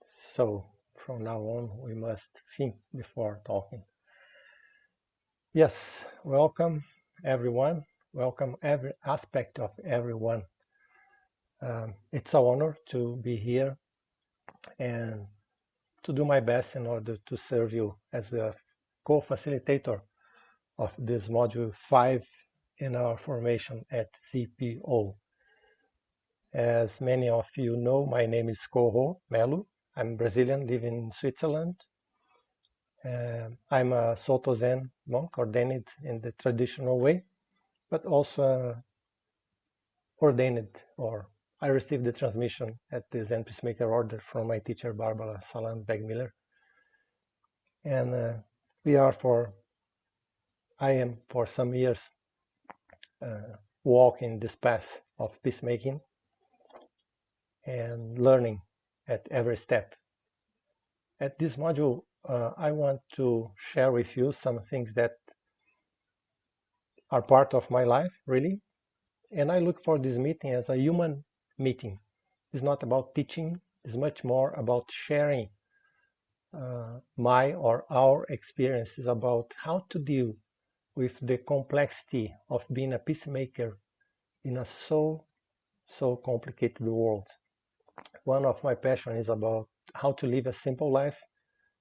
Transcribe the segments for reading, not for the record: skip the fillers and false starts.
So from now on, we must think before talking. Yes, welcome everyone. Welcome every aspect of everyone. It's an honor to be here and to do my best in order to serve you as a co-facilitator of this module 5 in our formation at CPO. As many of you know, my name is Koho, Mello. I'm Brazilian, living in Switzerland. I'm a Soto Zen monk, ordained in the traditional way, but also ordained, or I received the transmission at the Zen Peacemaker Order from my teacher, Barbara Salam Begmiller. And I am for some years walking this path of peacemaking and learning at every step. At this module, I want to share with you some things that are part of my life, really. And I look for this meeting as a human meeting. It's not about teaching, it's much more about sharing my or our experiences about how to deal with the complexity of being a peacemaker in a so complicated world. One of my passion is about how to live a simple life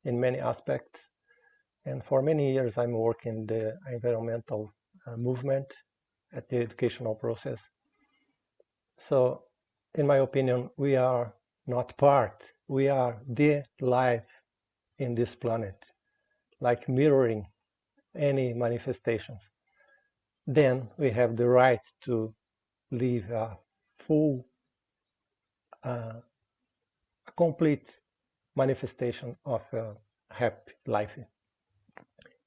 in many aspects. And for many years, I'm working the environmental movement at the educational process. So, in my opinion, we are not part, we are the life in this planet, like mirroring any manifestations. Then we have the right to live a full, a complete manifestation of a happy life.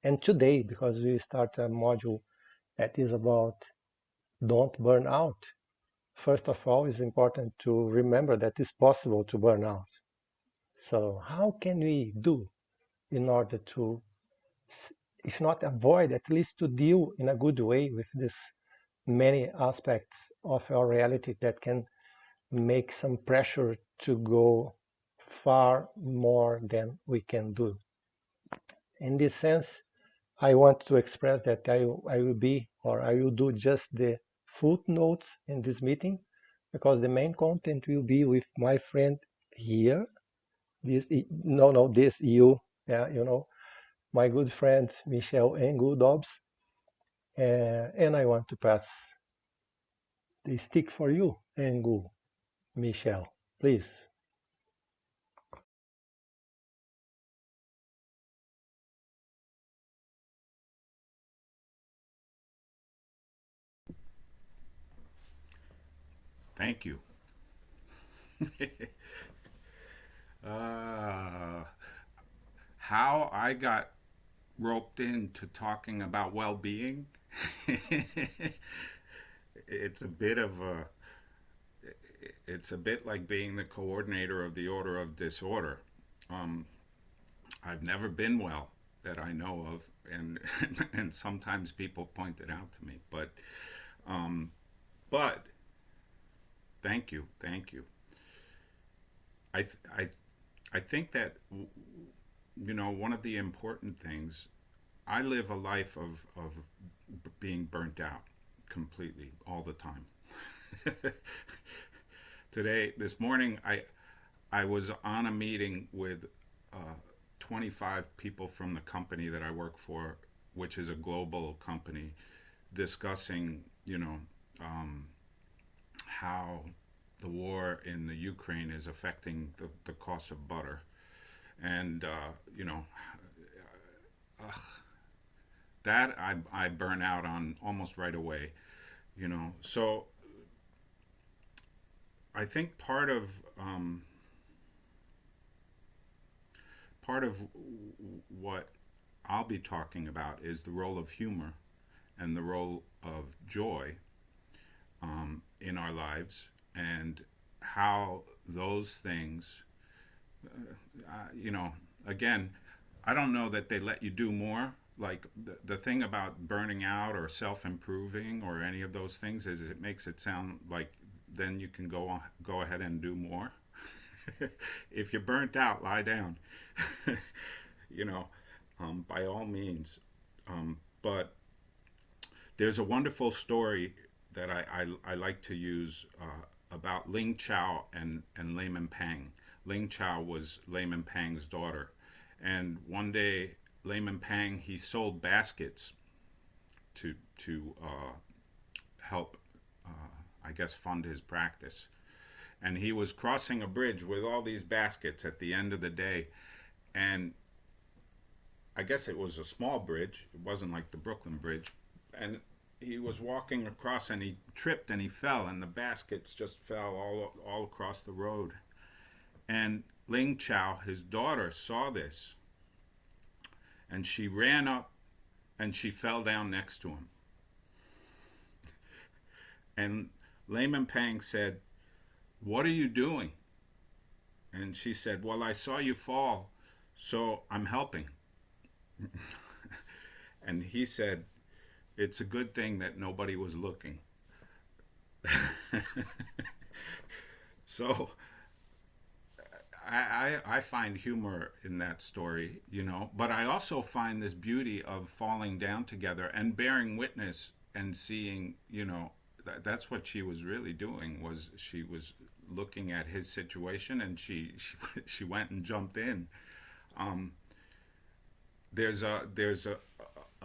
And today, because we start a module that is about don't burn out, first of all, it's important to remember that it's possible to burn out. So how can we do in order to, if not avoid, at least to deal in a good way with this many aspects of our reality that can make some pressure to go far more than we can do. In this sense, I want to express that I will do just the footnotes in this meeting, because the main content will be with my friend here. This you, yeah, my good friend Michel Engu Dobbs, and I want to pass the stick for you, Engu. Michel, please. Thank you. uh, how I got roped into talking about well-being, it's a bit of a, it's a bit like being the coordinator of the Order of Disorder. Um, I've never been well that I know of, and and sometimes people point it out to me, um, but thank you, thank you. I th- I I think that one of the important things. I live a life of being burnt out completely all the time. This morning, I was on a meeting with uh, 25 people from the company that I work for, which is a global company, discussing um, how the war in the Ukraine is affecting the cost of butter, and ugh, that I burn out on almost right away. So I think part of what I'll be talking about is the role of humor and the role of joy in our lives, and how those things, again, I don't know that they let you do more. Like the thing about burning out or self improving or any of those things is it makes it sound like then you can go ahead and do more. If you're burnt out, lie down. you know, by all means. But there's a wonderful story that I like to use about Ling Chao and Layman Pang. Ling Chao was Layman Pang's daughter. And one day, Layman Pang, he sold baskets to help, I guess, fund his practice. And he was crossing a bridge with all these baskets at the end of the day. And I guess it was a small bridge. It wasn't like the Brooklyn Bridge. And he was walking across and he tripped and he fell and the baskets just fell all across the road. And Ling Chao, his daughter, saw this and she ran up and she fell down next to him. And Layman Pang said, "What are you doing?" And she said, "Well, I saw you fall, so I'm helping." And he said, "It's a good thing that nobody was looking." So I find humor in that story, but I also find this beauty of falling down together and bearing witness and seeing, that's what she was really doing, was she was looking at his situation and she went and jumped in. There's a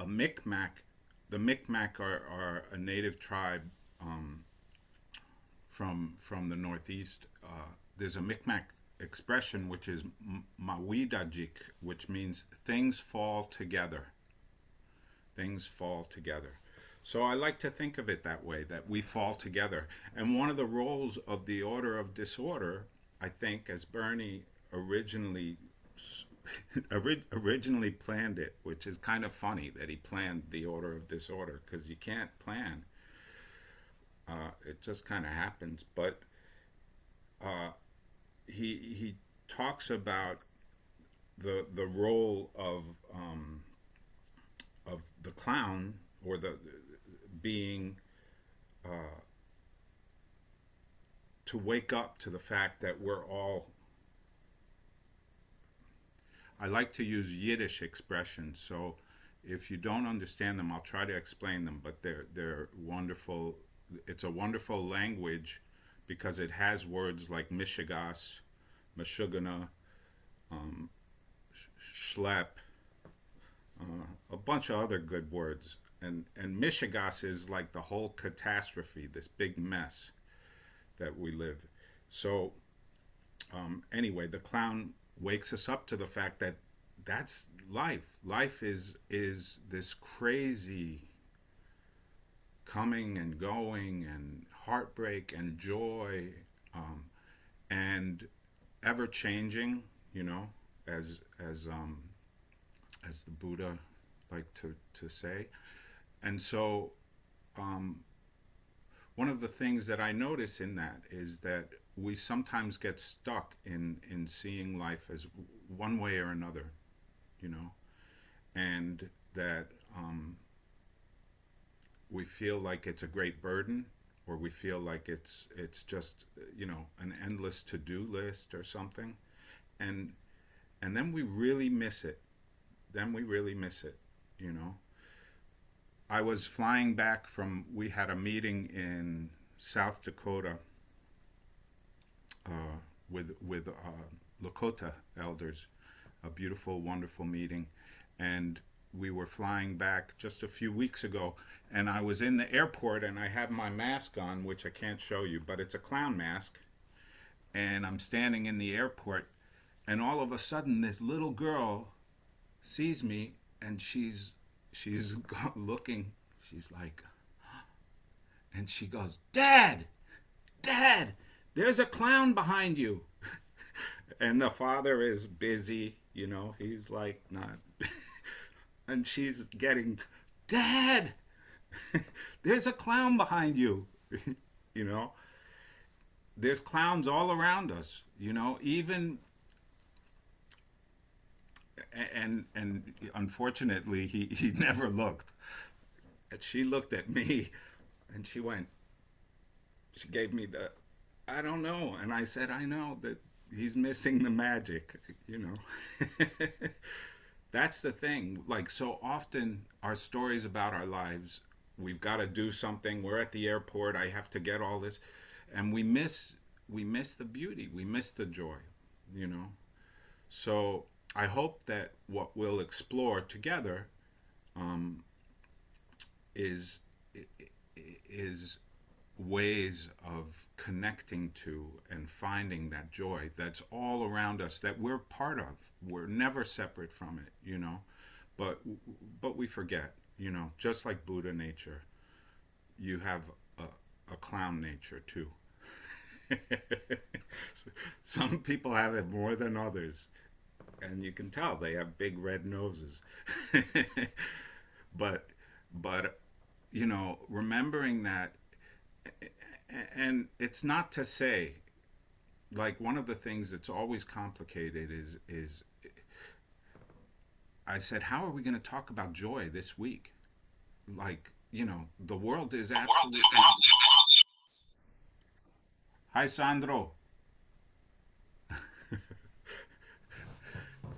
Micmac. The Micmac are a native tribe from the Northeast. There's a Micmac expression which is mawidajik, which means things fall together. Things fall together. So I like to think of it that way, that we fall together. And one of the roles of the Order of Disorder, I think, as Bernie originally planned it, which is kind of funny that he planned the Order of Disorder, because you can't plan. It just kind of happens. But he talks about the role of the clown, or the being to wake up to the fact that we're all. I like to use Yiddish expressions, so if you don't understand them, I'll try to explain them. But they're wonderful. It's a wonderful language because it has words like mishigas, mashugana, schlep, a bunch of other good words. And mishigas is like the whole catastrophe, this big mess that we live. So anyway, the clown wakes us up to the fact that that's life. Life is this crazy coming and going and heartbreak and joy, and ever changing, as the Buddha liked to say. And so one of the things that I notice in that is that we sometimes get stuck in seeing life as one way or another, and that we feel like it's a great burden, or we feel like it's just an endless to-do list or something, and then we really miss it. I was flying back we had a meeting in South Dakota with Lakota elders, a beautiful, wonderful meeting. And we were flying back just a few weeks ago, and I was in the airport, and I have my mask on, which I can't show you, but it's a clown mask. And I'm standing in the airport, and all of a sudden this little girl sees me, and she's looking, she's like, and she goes, Dad, there's a clown behind you. And the father is busy, he's like not. And she's getting, Dad, there's a clown behind you. There's clowns all around us, even. And unfortunately, he never looked. And she looked at me, and she gave me the, I don't know. And I said, I know that he's missing the magic, you know. That's the thing. Like, so often our stories about our lives, we've got to do something. We're at the airport. I have to get all this, and we miss the beauty. We miss the joy, you know. So I hope that what we'll explore together um, is is ways of connecting to and finding that joy that's all around us, that we're part of. We're never separate from it, you know. But we forget, you know, just like Buddha nature, you have a clown nature too. Some people have it more than others, and you can tell they have big red noses. but but you know, remembering that, and it's not to say, like, one of the things that's always complicated is I said, how are we going to talk about joy this week? Like, you know, the world is absolutely. Hi, Sandro.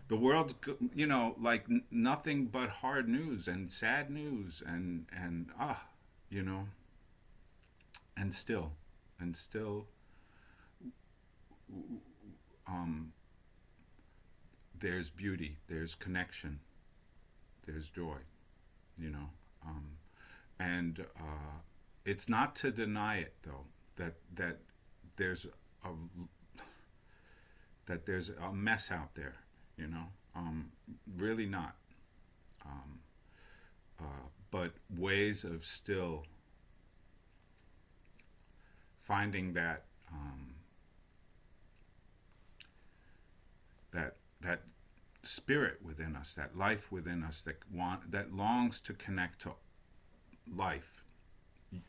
The world's, you know, like nothing but hard news and sad news and you know, and still, and still, um, there's beauty, there's connection, there's joy, you know, and it's not to deny it though, that there's a there's a mess out there, you know, really not, um, but ways of still finding that that spirit within us, that life within us that longs to connect to life,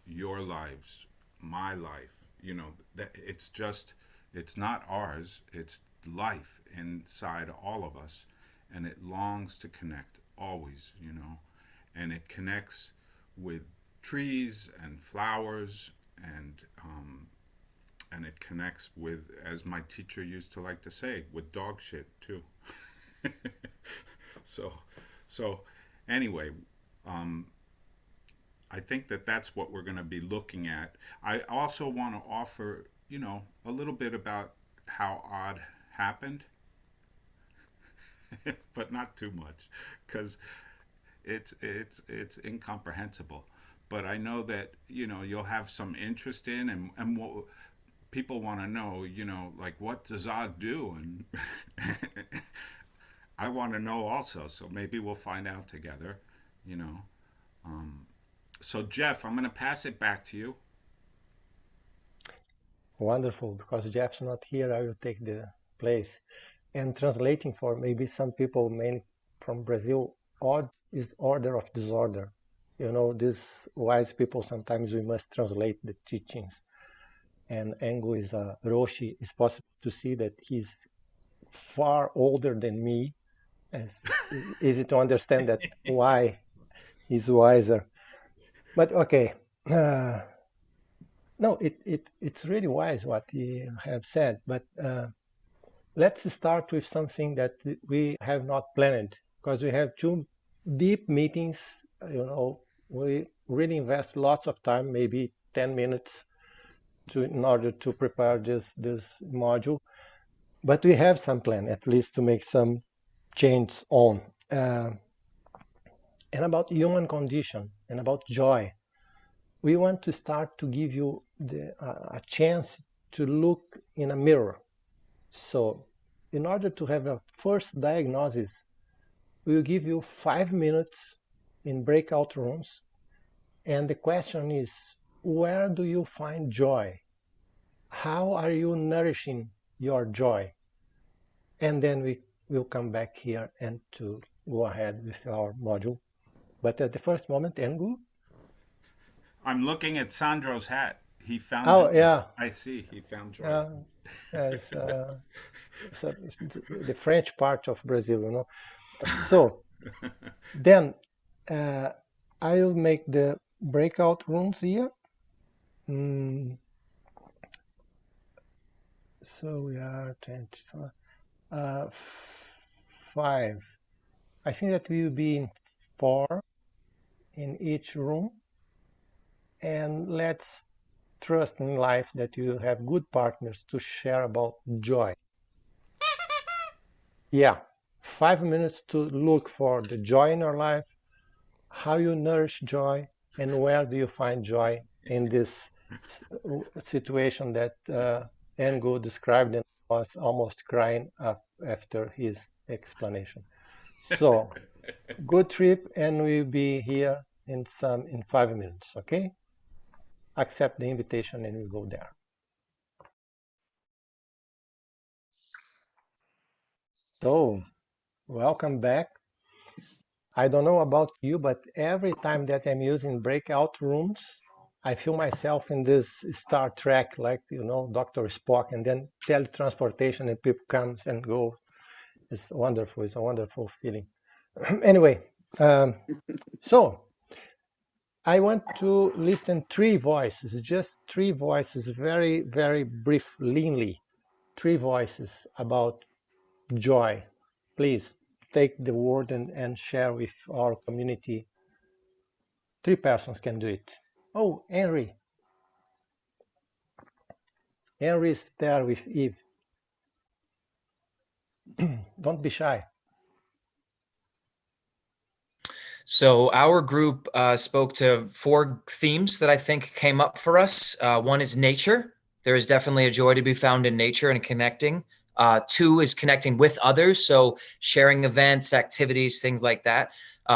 your lives, my life. You know, that it's not ours. It's life inside all of us, and it longs to connect always. You know, and it connects with trees and flowers and it connects with, as my teacher used to like to say, with dog shit too. so, so anyway, um, I think that that's what we're going to be looking at. I also want to offer, you know, a little bit about how odd happened, but not too much, because it's incomprehensible. But I know that, you know, you'll have some interest in, and what people want to know, you know, like, what does odd do, and I want to know also. So maybe we'll find out together, you know. Um, so Jeff, I'm going to pass it back to you. Wonderful, because Jeff's not here, I will take the place. And translating for maybe some people, mainly from Brazil, odd is order of disorder. You know, these wise people, sometimes we must translate the teachings. And Engu is a Roshi. It's possible to see that he's far older than me. It's easy to understand that why he's wiser. But okay, no, it's really wise what you have said. But let's start with something that we have not planned, because we have two deep meetings. You know, we really invest lots of time, maybe 10 minutes, in order to prepare this module. But we have some plan, at least, to make some change on. And about human condition and about joy, we want to start to give you a chance to look in a mirror. So in order to have a first diagnosis, we will give you 5 minutes in breakout rooms. And the question is, where do you find joy? How are you nourishing your joy? And then we will come back here and to go ahead with our module. But at the first moment, Engu. I'm looking at Sandro's hat. He found Oh, joy. yeah. I see. He found joy. It's, it's the French part of Brazil, you know. So then I'll make the breakout rooms here. So we are 24. 5. I think that we will be in 4 in each room. And let's trust in life that you have good partners to share about joy. Yeah, 5 minutes to look for the joy in your life, how you nourish joy, and where do you find joy in this situation that Engu described and was almost crying after his explanation. So, good trip, and we'll be here in 5 minutes, okay? Accept the invitation and we'll go there. So, welcome back. I don't know about you, but every time that I'm using breakout rooms, I feel myself in this Star Trek, like, Dr. Spock, and then teletransportation and people comes and go. It's wonderful. It's a wonderful feeling. Anyway, so I want to listen 3 voices, just 3 voices, very, very briefly, 3 voices about joy. Please take the word and share with our community. 3 persons can do it. Oh, Henry. Henry is there with Eve. Don't be shy. So our group spoke to 4 themes that I think came up for us. 1 is nature. There is definitely a joy to be found in nature and connecting. 2 is connecting with others, so sharing events, activities, things like that.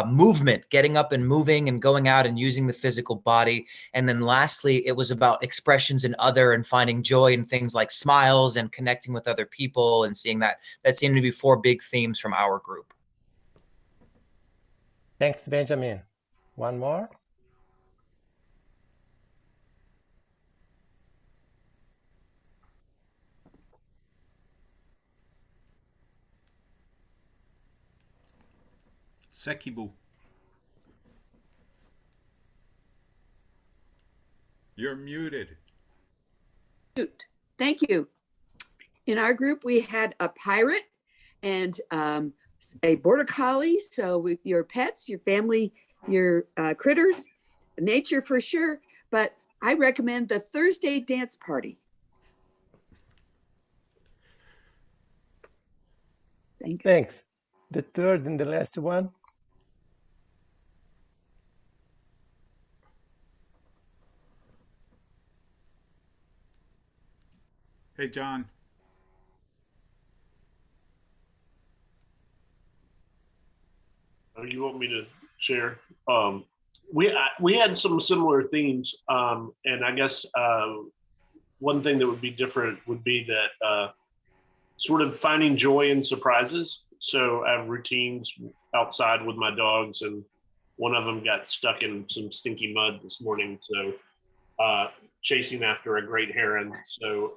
Movement, getting up and moving and going out and using the physical body. And then lastly, it was about expressions in other and finding joy in things like smiles and connecting with other people and seeing that. That seemed to be 4 big themes from our group. Thanks, Benjamin. 1 more? Sekibu. You're muted. Thank you. In our group, we had a pirate and a border collie. So with your pets, your family, your critters, nature for sure. But I recommend the Thursday dance party. Thanks. Thanks. The third and the last one? Hey, John. You want me to share? We had some similar themes, and I guess one thing that would be different would be that sort of finding joy in surprises. So I have routines outside with my dogs, and one of them got stuck in some stinky mud this morning. So chasing after a great heron. So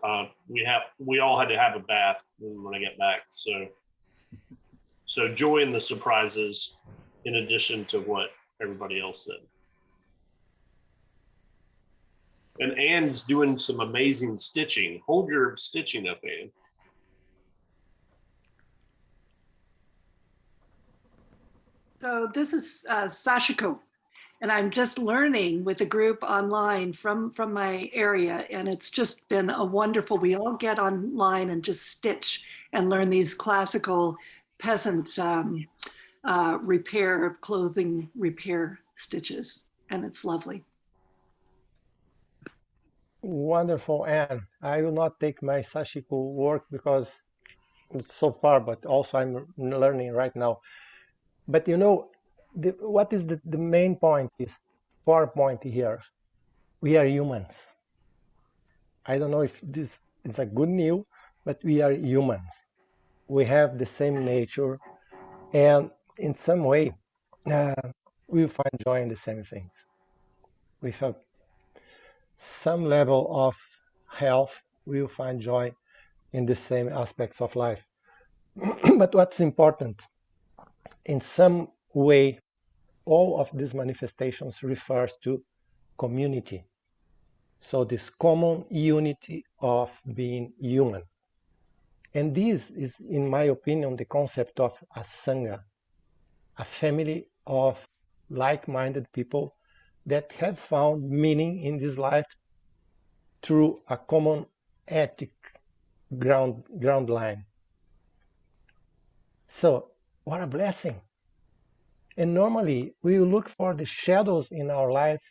we all had to have a bath when I get back. So joy in the surprises, in addition to what everybody else said. And Anne's doing some amazing stitching. Hold your stitching up, Anne. So this is Sashiko, and I'm just learning with a group online from my area, and it's just been a wonderful. We all get online and just stitch and learn these classical peasant repair of clothing repair stitches, and it's lovely. Wonderful, Anne. I will not take my Sashiko work because it's so far, but also I'm learning right now. But what is the main point is, core point here. We are humans. I don't know if this is a good news, but we are humans. We have the same nature, and in some way, we find joy in the same things. With some level of health, we will find joy in the same aspects of life. But what's important, in some way, all of these manifestations refers to community. So this common unity of being human. And this is, in my opinion, the concept of a sangha, a family of like-minded people that have found meaning in this life through a common ethic ground line. So, what a blessing. And normally we look for the shadows in our life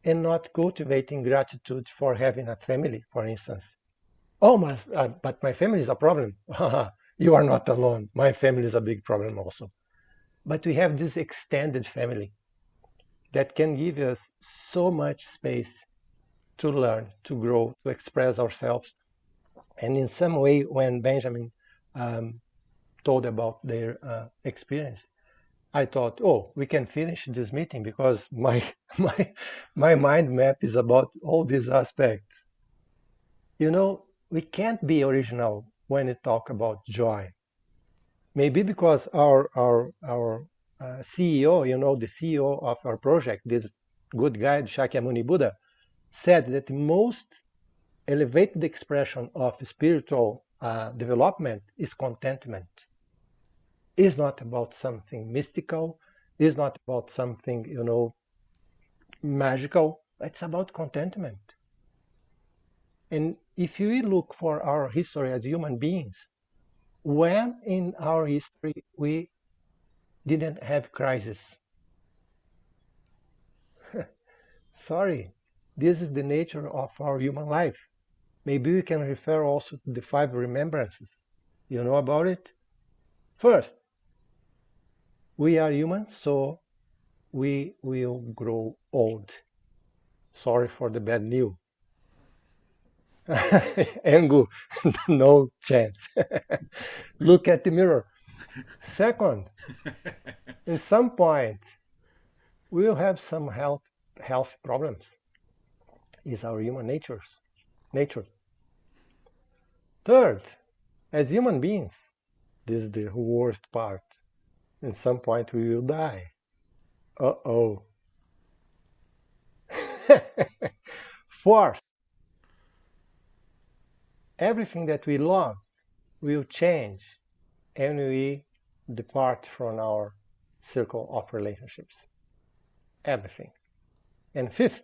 and not cultivating gratitude for having a family, for instance. Oh, but my family is a problem. You are not alone. My family is a big problem also. But we have this extended family that can give us so much space to learn, to grow, to express ourselves. And in some way, when Benjamin told about their experience, I thought, oh, we can finish this meeting because my mind map is about all these aspects. You know, we can't be original when we talk about joy. Maybe because our CEO, you know, the CEO of our project, this good guy, Shakyamuni Buddha, said that the most elevated expression of spiritual development is contentment. It's not about something mystical. It's not about something, you know, magical. It's about contentment. And if we look for our history as human beings, when in our history we didn't have crisis? Sorry, this is the nature of our human life. Maybe we can refer also to the 5 remembrances. You know about it? First, we are human, so we will grow old. Sorry for the bad news. Engu, no chance. Look at the mirror. Second, in some point, we will have some health problems. It's our human nature. Third, as human beings, this is the worst part. In some point, we will die. Uh-oh. Fourth, everything that we love will change and we depart from our circle of relationships. Everything. And fifth,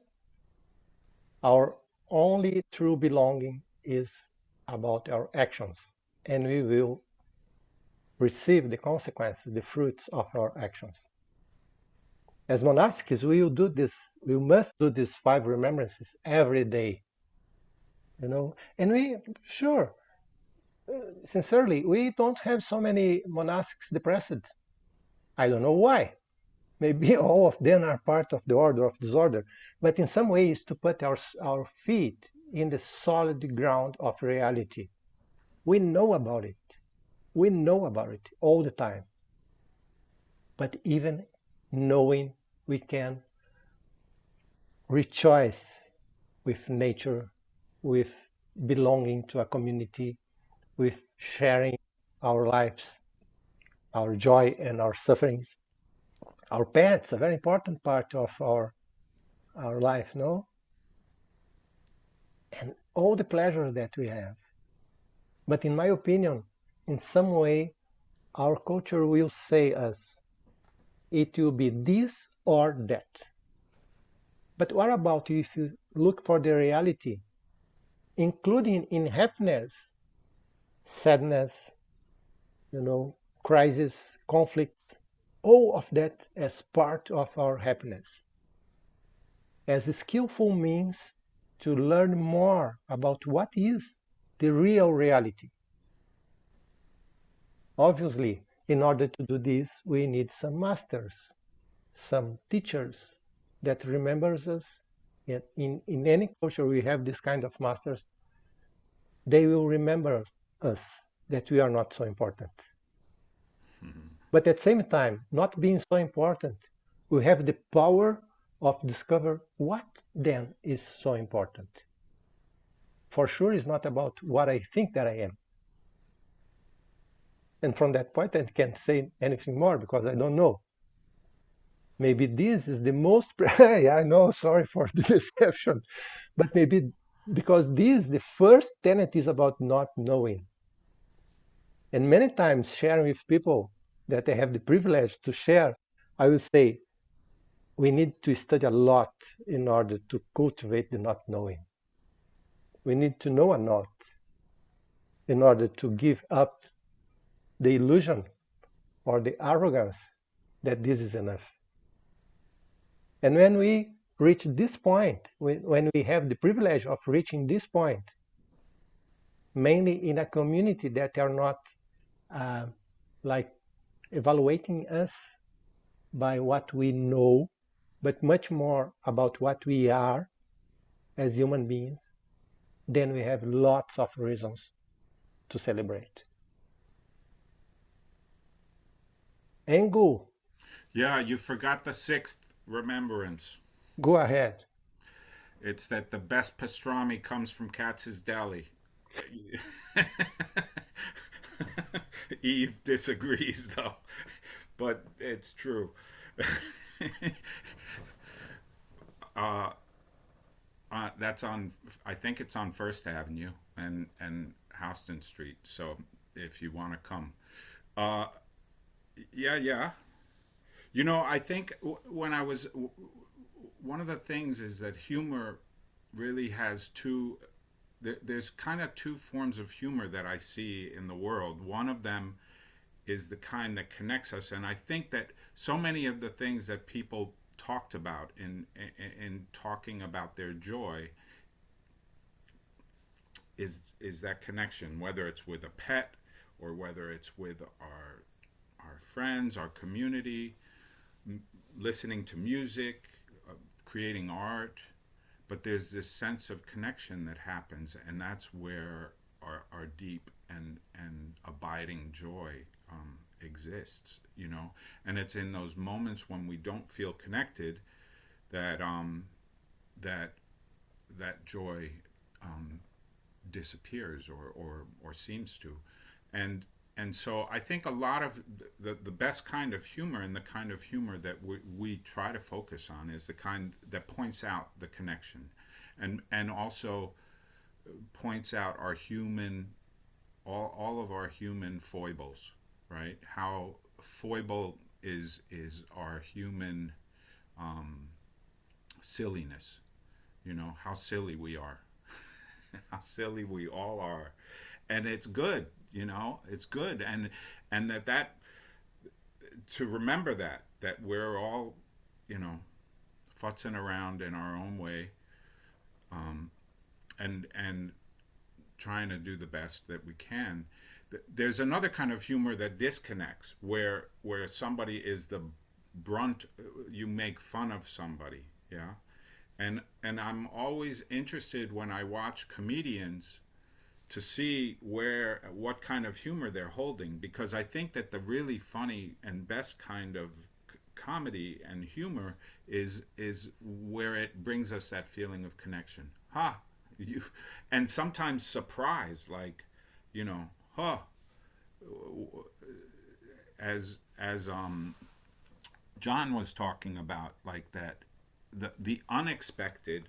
our only true belonging is about our actions, and we will receive the consequences, the fruits of our actions. As monastics, we must do these 5 remembrances every day. You know, and sincerely, we don't have so many monastics depressed. I don't know why. Maybe all of them are part of the order of disorder, but in some ways to put our feet in the solid ground of reality. We know about it. We know about it all the time. But even knowing, we can rejoice with nature, with belonging to a community, with sharing our lives, our joy and our sufferings. Our pets, a very important part of our life, no? And all the pleasures that we have. But in my opinion, in some way, our culture will say us, it will be this or that. But what about if you look for the reality, including in happiness, sadness, you know, crisis, conflict, all of that as part of our happiness, as a skillful means to learn more about what is the real reality. Obviously, in order to do this, we need some masters, some teachers that remembers us. In any culture we have this kind of masters. They will remember us that we are not so important. But at the same time, not being so important, we have the power of discover what then is so important. For sure, it's not about what I think that I am. And from that point, I can't say anything more because I don't know. Maybe this is the most, I know, sorry for the deception, but maybe because this, the first tenet is about not knowing. And many times sharing with people that I have the privilege to share, I will say, we need to study a lot in order to cultivate the not knowing. We need to know a lot in order to give up the illusion or the arrogance that this is enough. And when we reach this point, when we have the privilege of reaching this point, mainly in a community that are not like evaluating us by what we know, but much more about what we are as human beings, then we have lots of reasons to celebrate. Engu, Yeah, you forgot the sixth remembrance. go ahead. It's that the best pastrami comes from Katz's Deli. Eve disagrees, though, but it's true. uh, that's on. I think it's on First Avenue and Houston Street. So if you want to come, uh, yeah, yeah. You know, I think when I was one of the things is that humor really has two. There's kind of two forms of humor that I see in the world. One of them is the kind that connects us, and I think that so many of the things that people talked about in talking about their joy is that connection, whether it's with a pet or whether it's with our friends, our community, listening to music, creating art. But there's this sense of connection that happens, and that's where our deep and abiding joy exists, you know. And it's in those moments when we don't feel connected that that that joy disappears or seems to, and so I think a lot of the best kind of humor and the kind of humor that we try to focus on is the kind that points out the connection, and also points out our human, all of our human foibles, right? How foible is our human silliness, you know, how silly we are, how silly we all are, and it's good, you know, it's good, and that to remember that we're all, you know, futzing around in our own way, and trying to do the best that we can. There's another kind of humor that disconnects, where somebody is the brunt, you make fun of somebody, yeah, and I'm always interested when I watch comedians to see what kind of humor they're holding, because I think that the really funny and best kind of comedy and humor is where it brings us that feeling of connection. Ha, you, and sometimes surprise, like, you know, huh, as John was talking about, like that the unexpected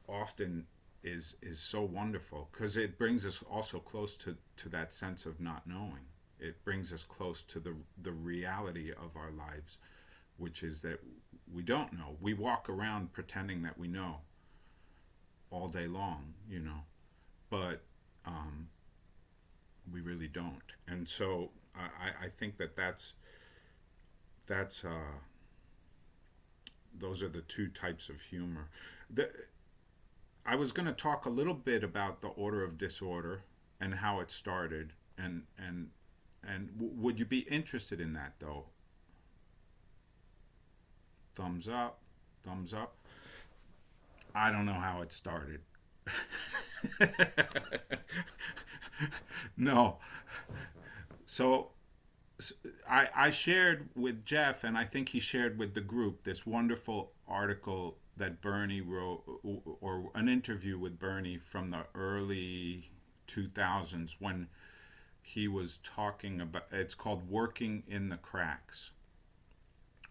often is so wonderful, because it brings us also close to that sense of not knowing. It brings us close to the reality of our lives, which is that we don't know. We walk around pretending that we know all day long, you know, but we really don't. And so I think that's those are the two types of humor. I was going to talk a little bit about the order of disorder and how it started, and would you be interested in that, though? Thumbs up, thumbs up. I don't know how it started. No. So I shared with Jeff, and I think he shared with the group, this wonderful article that Bernie wrote, or an interview with Bernie from the early 2000s, when he was talking about, it's called Working in the Cracks.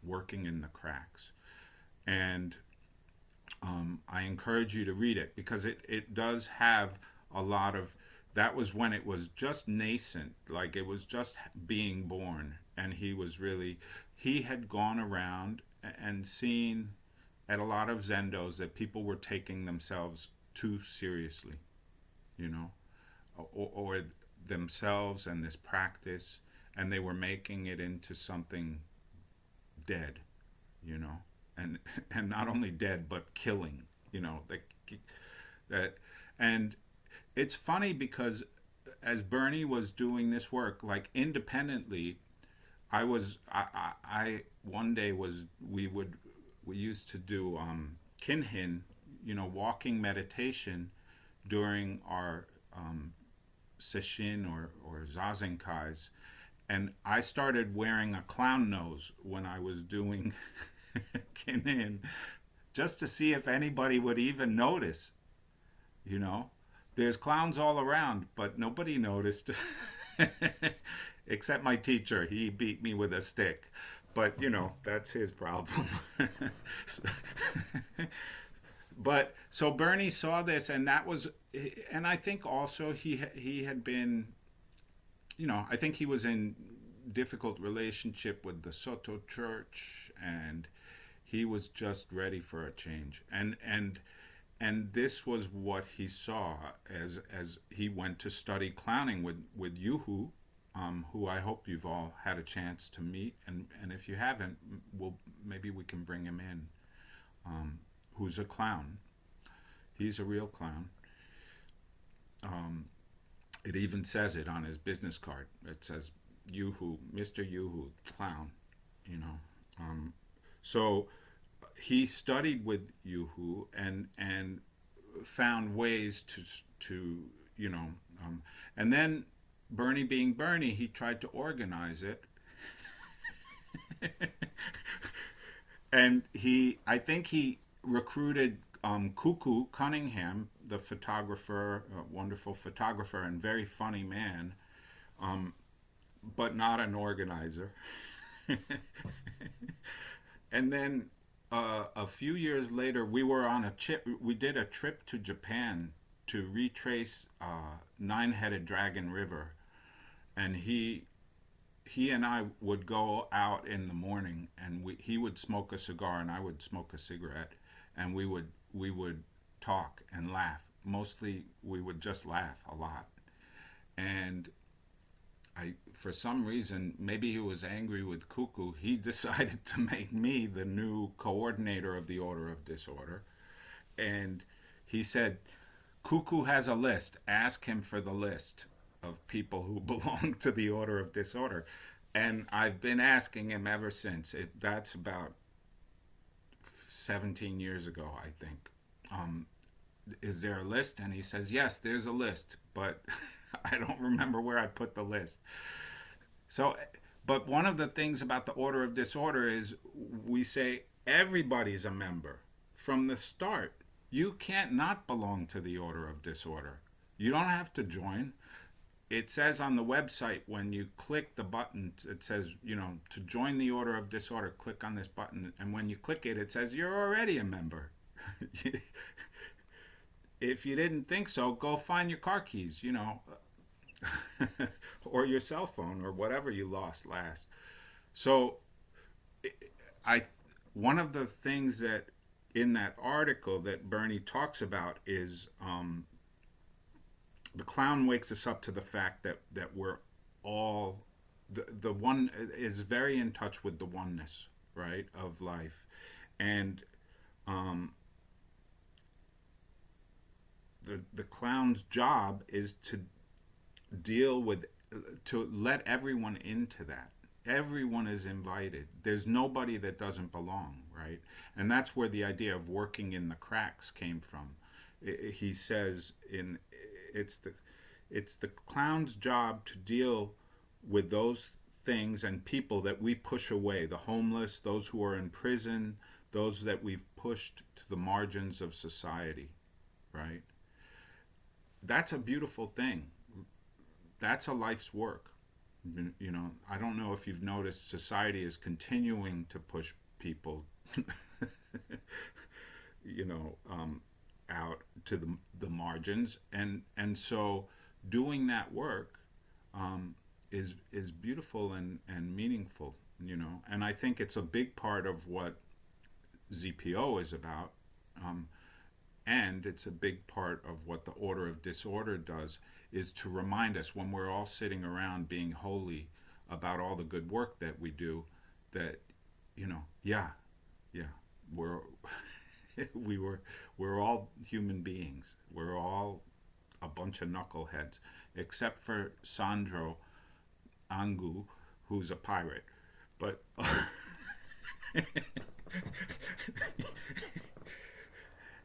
Working in the Cracks. And I encourage you to read it, because it does have a lot of that was when it was just nascent, like it was just being born. And he had gone around and seen at a lot of zendos that people were taking themselves too seriously, you know, or themselves and this practice, and they were making it into something dead, you know, and and not only dead but killing, you know, that and it's funny because as Bernie was doing this work, like independently, I one day was we used to do kinhin, you know, walking meditation during our sesshin or zazenkais, and I started wearing a clown nose when I was doing kinhin, just to see if anybody would even notice, you know. There's clowns all around, but nobody noticed. Except my teacher. He beat me with a stick. But, you know, that's his problem. But so Bernie saw this, and that was, and I think also he had been, you know, I think he was in difficult relationship with the Soto Church, and he was just ready for a change. And this was what he saw as he went to study clowning with Yuhu, who I hope you've all had a chance to meet, and if you haven't, maybe we can bring him in. Who's a clown? He's a real clown. It even says it on his business card. It says Yuhu, Mr. Yuhu, clown. You know, so he studied with Yuhu and found ways to you know, and then Bernie being Bernie, he tried to organize it. And I think he recruited Cuckoo Cunningham, the photographer, a wonderful photographer and very funny man, but not an organizer. And then a few years later, we did a trip to Japan to retrace Nine-Headed Dragon River, and he and I would go out in the morning, and he would smoke a cigar and I would smoke a cigarette, and we would talk and laugh. Mostly we would just laugh a lot. And for some reason, maybe he was angry with Cuckoo, he decided to make me the new coordinator of the Order of Disorder. And he said, Cuckoo has a list, ask him for the list of people who belong to the Order of Disorder. And I've been asking him ever since. That's about 17 years ago, I think. Is there a list? And he says, yes, there's a list, but I don't remember where I put the list. So, but one of the things about the Order of Disorder is we say everybody's a member from the start. You can't not belong to the Order of Disorder. You don't have to join. It says on the website, when you click the button, it says, you know, to join the Order of Disorder, click on this button. And when you click it, it says you're already a member. If you didn't think so, go find your car keys, you know, or your cell phone or whatever you lost last. So one of the things that in that article that Bernie talks about is the clown wakes us up to the fact that we're all, the one is very in touch with the oneness, right, of life. And the clown's job is to deal with, to let everyone into that. Everyone is invited. There's nobody that doesn't belong, right? And that's where the idea of working in the cracks came from. He says it's the clown's job to deal with those things and people that we push away, the homeless, those who are in prison, those that we've pushed to the margins of society, right? That's a beautiful thing. That's a life's work. You know, I don't know if you've noticed, society is continuing to push people, you know, out to the margins, and so doing that work is beautiful and meaningful, you know. And I think it's a big part of what ZPO is about, and it's a big part of what the Order of Disorder does, is to remind us when we're all sitting around being holy about all the good work that we do, that, you know, yeah, we're we're all human beings. We're all a bunch of knuckleheads, except for Sandro Engu, who's a pirate. But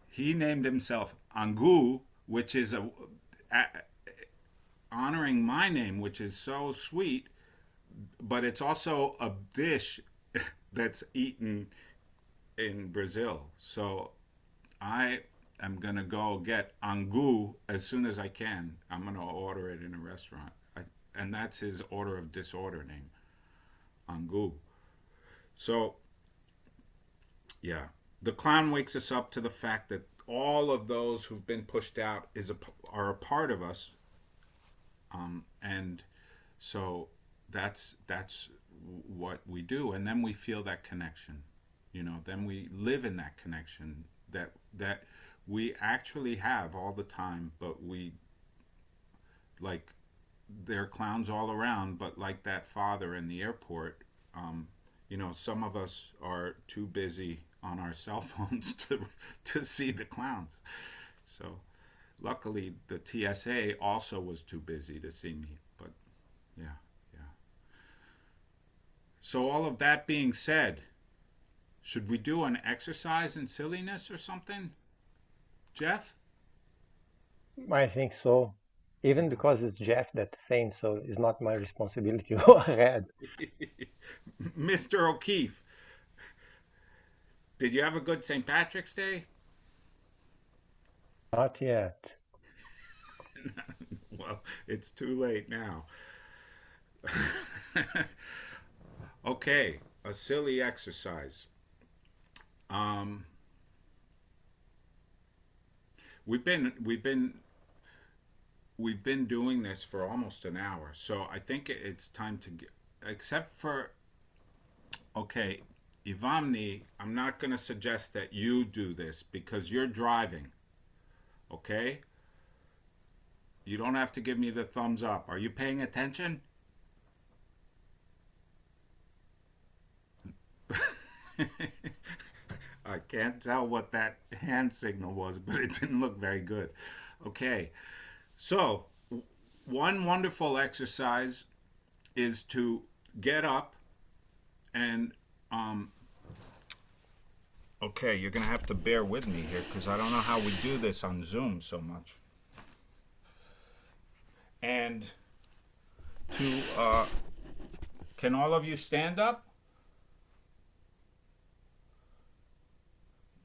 he named himself Engu, which is a honoring my name, which is so sweet, but it's also a dish that's eaten in Brazil. So I am going to go get Engu as soon as I can. I'm going to order it in a restaurant. And that's his Order of Disorder name, Engu. So, yeah. The clown wakes us up to the fact that all of those who've been pushed out are a part of us. And so that's what we do. And then we feel that connection. You know, then we live in that connection that we actually have all the time, but we, like, there are clowns all around, but like that father in the airport, you know, some of us are too busy on our cell phones to see the clowns. So luckily the TSA also was too busy to see me, but yeah. So all of that being said, should we do an exercise in silliness or something, Jeff? I think so. Even because it's Jeff that's saying so, it's not my responsibility. Go ahead. Mr. O'Keefe, did you have a good St. Patrick's Day? Not yet. Well, it's too late now. Okay, a silly exercise. We've been doing this for almost an hour, so I think it's time to get, except for, okay, Ivamni, I'm not going to suggest that you do this because you're driving, okay? You don't have to give me the thumbs up. Are you paying attention? I can't tell what that hand signal was, but it didn't look very good. Okay, so one wonderful exercise is to get up and, okay, you're going to have to bear with me here because I don't know how we do this on Zoom so much. And to, can all of you stand up?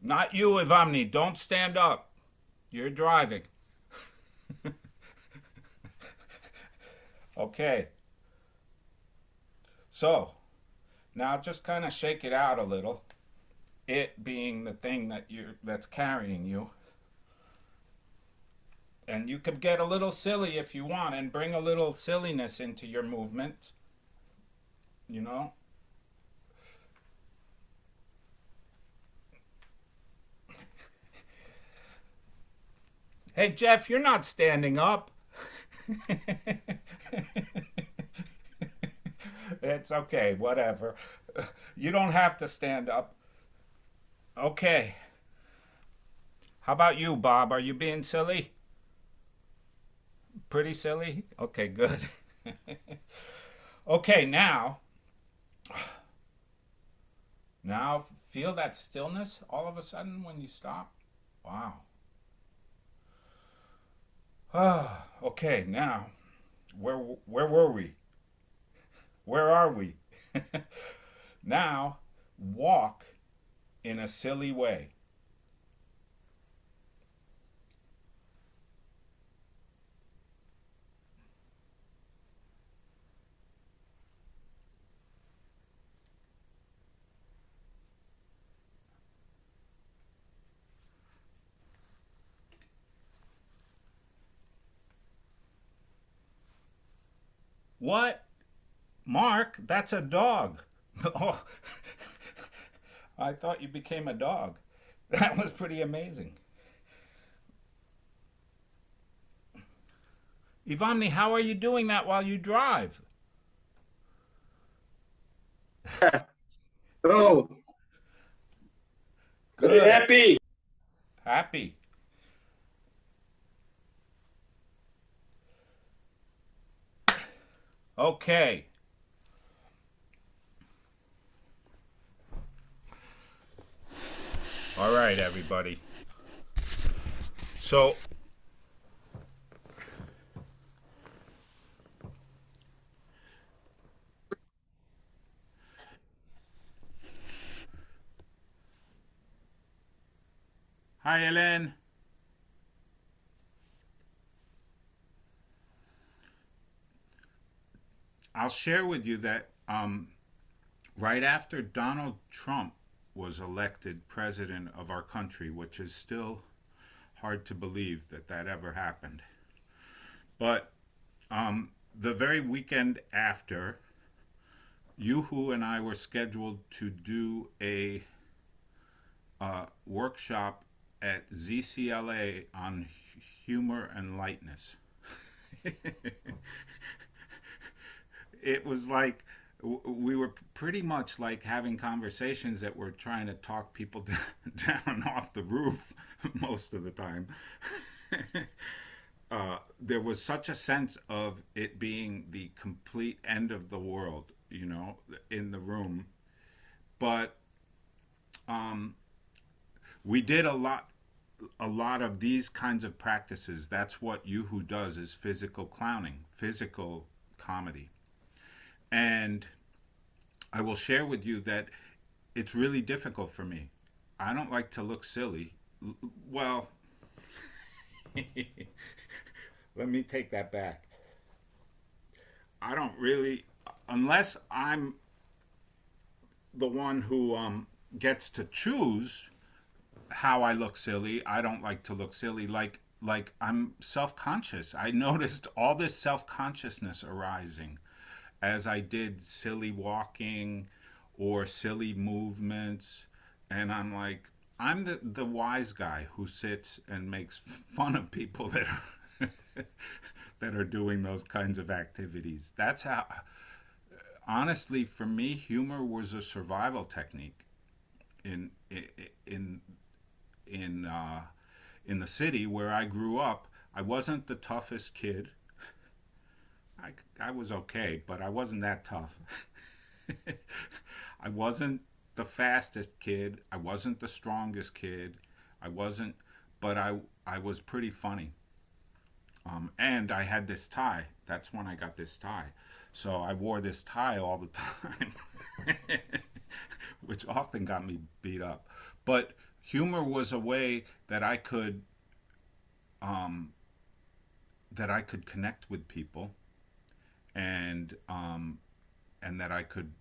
Not you, Ivamni. Don't stand up. You're driving. Okay. So, now just kind of shake it out a little. It being the thing that's carrying you. And you could get a little silly if you want and bring a little silliness into your movement. You know? Hey, Jeff, you're not standing up. It's okay, whatever. You don't have to stand up. Okay. How about you, Bob? Are you being silly? Pretty silly? Okay, good. Okay, now feel that stillness all of a sudden when you stop. Wow. Okay, now, where were we? Where are we? Now, walk in a silly way. What? Mark, that's a dog. Oh, I thought you became a dog. That was pretty amazing. Ivani, how are you doing that while you drive? Oh, very Good. happy. Happy. Okay. All right, everybody. So, hi, Ellen. I'll share with you that right after Donald Trump was elected president of our country, which is still hard to believe that that ever happened. But the very weekend after, Yuhu and I were scheduled to do a workshop at ZCLA on humor and lightness. It was like we were pretty much like having conversations that were trying to talk people down off the roof most of the time. There was such a sense of it being the complete end of the world, you know, in the room. But we did a lot of these kinds of practices. That's what Yuhu does, is physical clowning, physical comedy. And I will share with you that it's really difficult for me. I don't like to look silly. Well, let me take that back. I don't really, unless I'm the one who gets to choose how I look silly, I don't like to look silly. Like I'm self-conscious. I noticed all this self-consciousness arising as I did silly walking or silly movements, and I'm like, I'm the wise guy who sits and makes fun of people that are that are doing those kinds of activities. That's how, honestly, for me, humor was a survival technique in in in the city where I grew up. I wasn't the toughest kid. I was okay, but I wasn't that tough. I wasn't the fastest kid. I wasn't the strongest kid. I wasn't, but I was pretty funny. And I had this tie. That's when I got this tie. So I wore this tie all the time, which often got me beat up. But humor was a way that I could connect with people, and that I could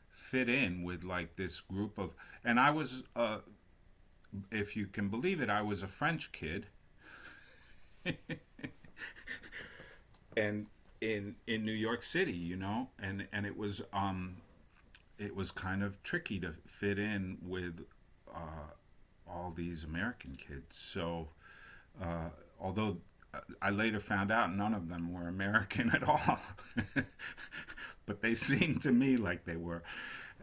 fit in with like this group of, and I was, if you can believe it, I was a French kid, and in New York City, you know, and it was kind of tricky to fit in with all these American kids. So although I later found out none of them were American at all, but they seemed to me like they were.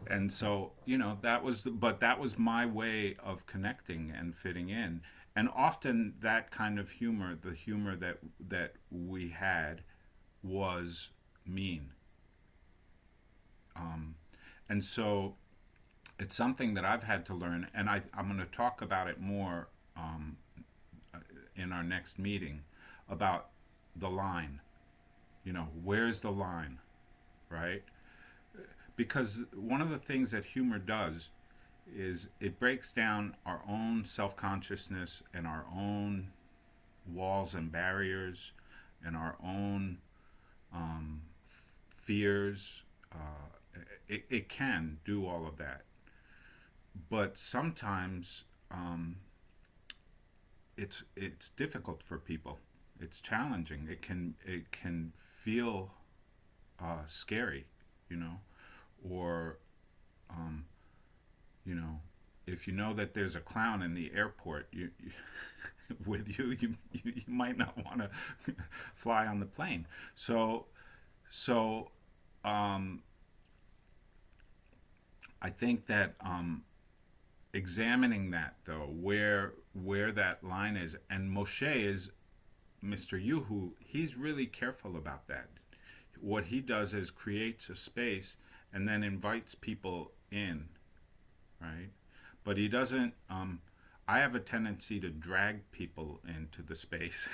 And so, you know, but that was my way of connecting and fitting in. And often that kind of humor, the humor that we had, was mean. And so it's something that I've had to learn, and I'm going to talk about it more in our next meeting, about the line. You know, where's the line, right? Because one of the things that humor does is it breaks down our own self-consciousness and our own walls and barriers and our own fears. It can do all of that, but sometimes it's difficult for people. It's challenging. It can feel scary, you know, or you know, if you know that there's a clown in the airport, with you might not want to fly on the plane. So I think that examining that though, where that line is, and Moshe is Mr. Yuhu, he's really careful about that. What he does is creates a space and then invites people in, right? But he doesn't. I have a tendency to drag people into the space.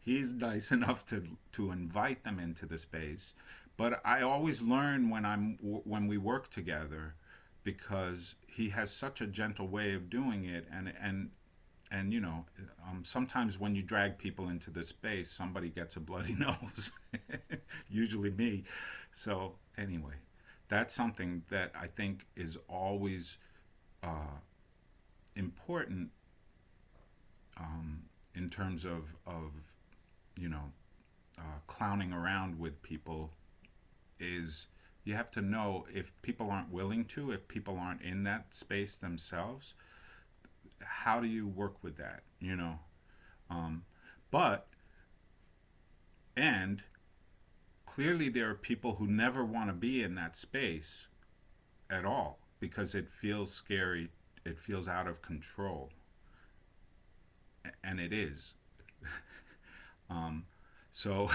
He's nice enough to invite them into the space, but I always learn when we work together, because he has such a gentle way of doing it, and you know, sometimes when you drag people into the space, somebody gets a bloody nose, usually me. So anyway, that's something that I think is always important, in terms of you know, clowning around with people, is you have to know if people aren't willing to, if people aren't in that space themselves, how do you work with that, you know? But, and clearly there are people who never want to be in that space at all because it feels scary, it feels out of control, and it is. So,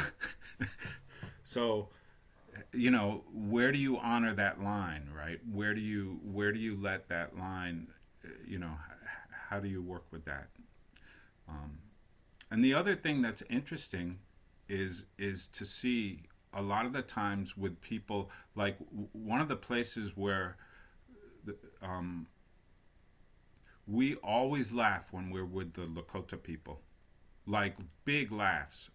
so, you know, where do you honor that line, right? Where do you let that line, you know, how do you work with that? And the other thing that's interesting is to see a lot of the times with people, like one of the places where we always laugh when we're with the Lakota people, like big laughs,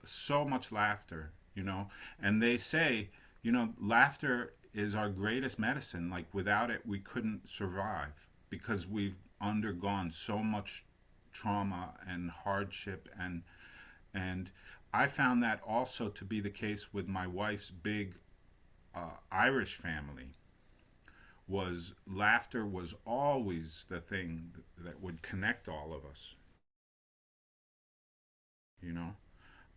so much laughter, you know. And they say, you know, laughter is our greatest medicine. Like without it, we couldn't survive, because we've undergone so much trauma and hardship, and I found that also to be the case with my wife's big Irish family. Was laughter was always the thing that would connect all of us, you know.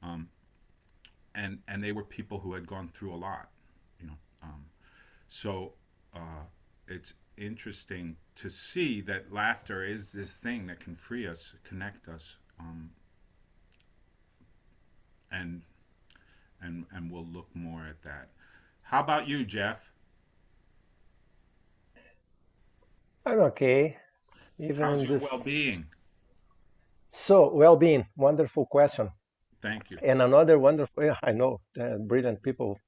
And they were people who had gone through a lot, you know. So it's interesting to see that laughter is this thing that can free us, connect us, and we'll look more at that. How about you, Jeff? I'm okay, even How's in your this. well-being? So, well-being, wonderful question. Thank you. And another wonderful, yeah, I know, brilliant people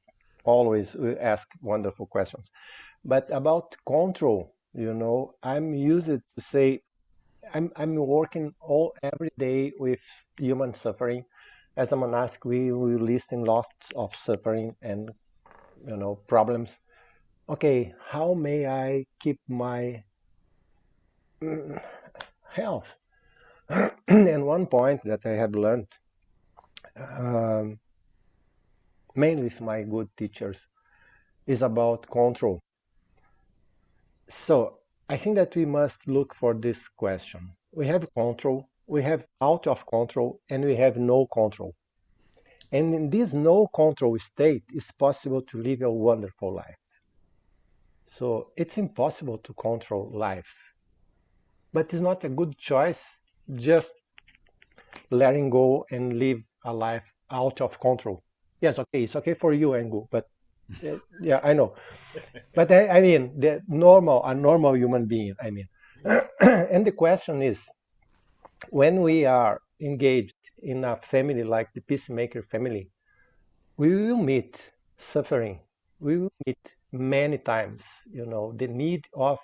always ask wonderful questions. But about control, you know, I'm used to say I'm working every day with human suffering. As a monastic, we listing lots of suffering and, you know, problems. Okay, how may I keep my health? And one point that I have learned, um, mainly with my good teachers, is about control. So I think that we must look for this question. We have control, we have out of control, and we have no control. And in this no control state, it's possible to live a wonderful life. So it's impossible to control life. But it's not a good choice just letting go and live a life out of control. Yes, okay, it's okay for you, Engu, but yeah, I know. But I mean, a normal human being, I mean. And the question is, when we are engaged in a family like the peacemaker family, we will meet suffering. We will meet many times, you know, the need of,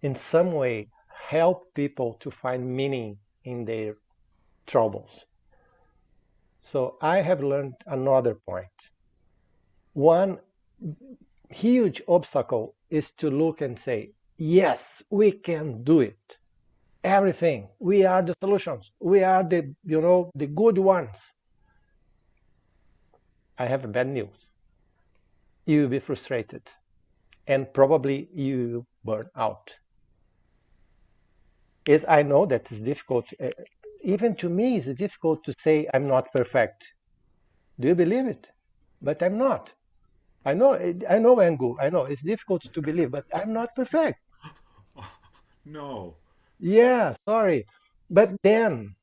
in some way, help people to find meaning in their troubles. So I have learned another point. One huge obstacle is to look and say, yes, we can do it. everything. We are the solutions. We are the, the good ones. I have bad news. You will be frustrated, and probably you will burn out. Yes, I know that it's difficult. Even to me, it's difficult to say I'm not perfect. Do you believe it? But I'm not. I know, Engu. I know it's difficult to believe, but I'm not perfect. No. Yeah, sorry. But then,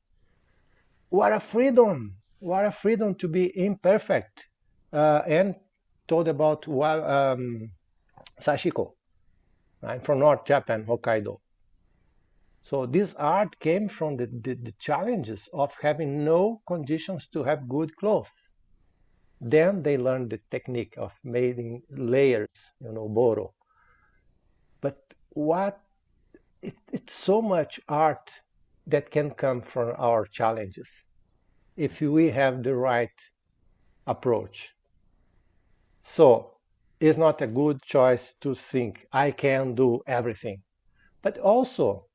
what a freedom! What a freedom to be imperfect. And told about Sashiko. I'm from North Japan, Hokkaido. So this art came from the challenges of having no conditions to have good clothes. Then they learned the technique of making layers, boro. But it's so much art that can come from our challenges if we have the right approach. So it's not a good choice to think I can do everything. But also,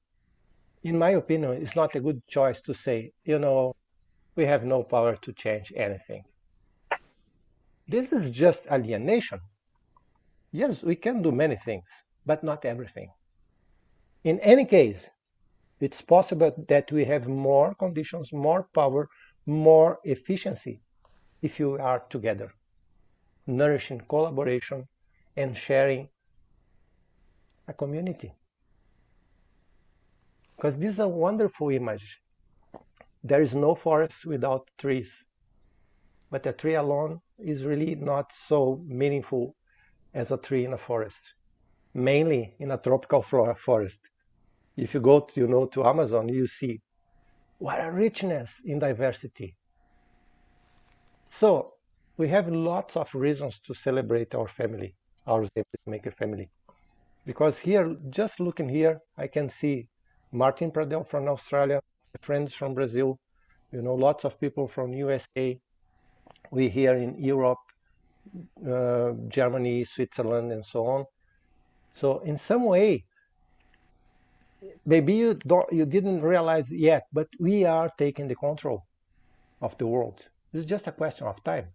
in my opinion, it's not a good choice to say, we have no power to change anything. This is just alienation. Yes, we can do many things, but not everything. In any case, it's possible that we have more conditions, more power, more efficiency if you are together, nourishing collaboration and sharing a community. Because this is a wonderful image. There is no forest without trees, but a tree alone is really not so meaningful as a tree in a forest, mainly in a tropical forest. If you go to, to Amazon, you see what a richness in diversity. So we have lots of reasons to celebrate our family, our Maker family. Because here, just looking here, I can see Martin Pradel from Australia, friends from Brazil, lots of people from USA. We here in Europe, Germany, Switzerland, and so on. So in some way, maybe you didn't realize yet, but we are taking the control of the world. It's just a question of time.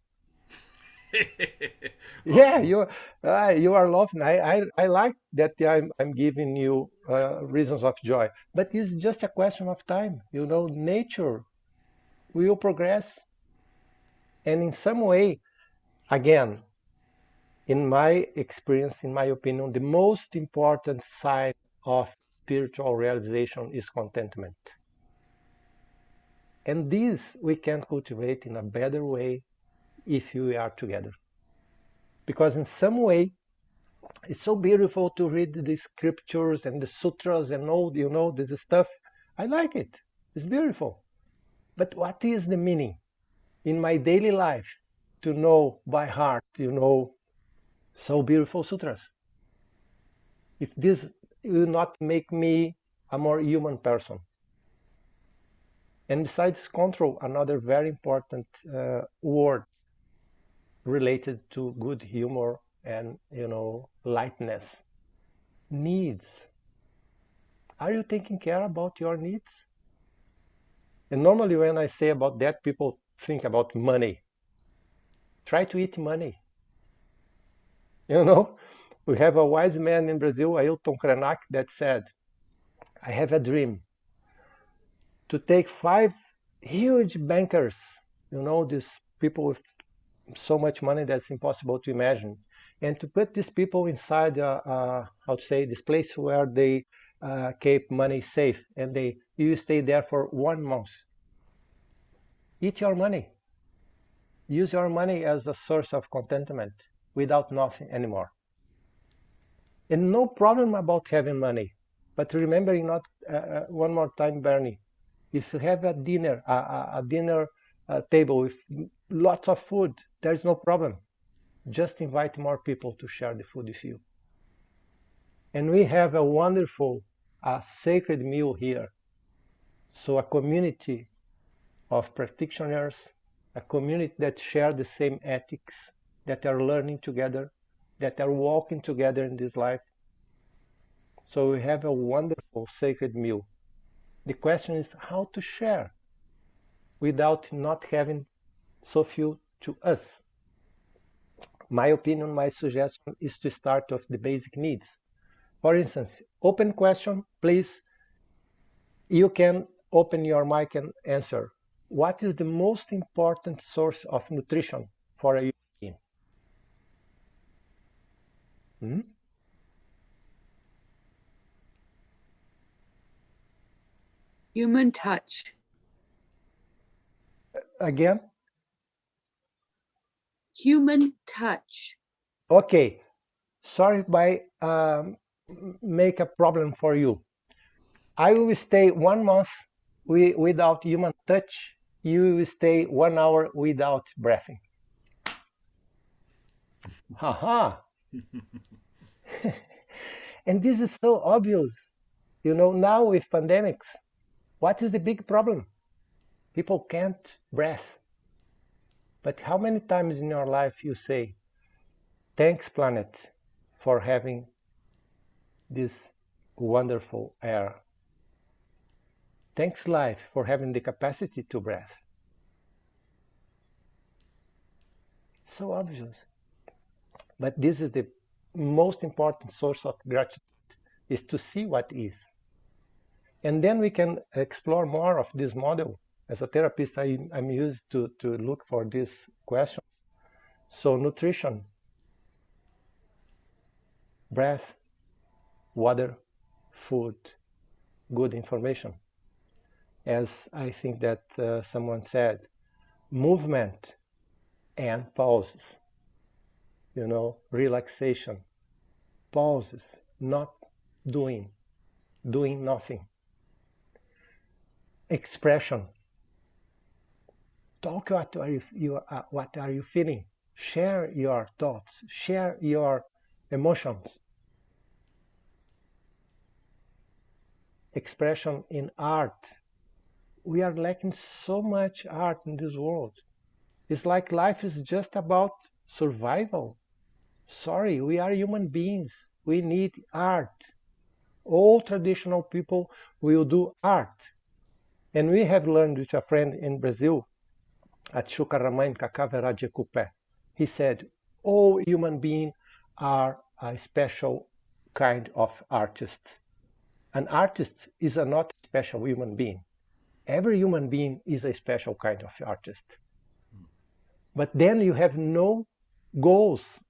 Yeah, you are laughing. I like that I'm giving you reasons of joy, but it's just a question of time. Nature will progress, and in some way, again, in my experience, in my opinion, the most important sign of spiritual realization is contentment. And this we can cultivate in a better way if we are together. Because in some way, it's so beautiful to read the scriptures and the sutras and all, this stuff. I like it. It's beautiful. But what is the meaning in my daily life to know by heart, so beautiful sutras? If this will not make me a more human person. And besides control, another very important word related to good humor and, lightness. Needs. Are you taking care about your needs? And normally when I say about that, people think about money. Try to eat money. We have a wise man in Brazil, Ailton Krenak, that said, I have a dream to take 5 huge bankers, these people with so much money that's impossible to imagine, and to put these people inside, this place where they keep money safe, and you stay there for 1 month. Eat your money. Use your money as a source of contentment without nothing anymore. And no problem about having money. But remembering not, one more time, Bernie, if you have a dinner, a dinner table with lots of food, there's no problem. Just invite more people to share the food with you. And we have a wonderful, sacred meal here. So a community of practitioners, a community that share the same ethics, that are learning together, that are walking together in this life. So we have a wonderful sacred meal The question is how to share without not having so few to us. My opinion, my suggestion is to start with the basic needs. For instance, open question, please. You can open your mic and answer. What is the most important source of nutrition for a human being? Human touch. Again? Human touch. Okay. Sorry if I make a problem for you. I will stay 1 month without human touch. You will stay 1 hour without breathing. Haha. And this is so obvious. You know, now with pandemics, what is the big problem? People can't breathe. But how many times in your life you say, thanks planet for having this wonderful air. Thanks life for having the capacity to breathe. So obvious. But this is the most important source of gratitude, is to see what is. And then we can explore more of this model. As a therapist, I'm used to look for this question. So nutrition, breath, water, food, good information. As I think that someone said, movement and pauses. You know, relaxation, pauses, not doing nothing. Expression. Talk what are you feeling? Share your thoughts, share your emotions. Expression in art. We are lacking so much art in this world. It's like life is just about survival. Sorry, we are human beings. We need art. All traditional people will do art. And we have learned with a friend in Brazil, at Chukaramãe Kakavera. He said, all human beings are a special kind of artist. An artist is not a special human being. Every human being is a special kind of artist. But then you have no goals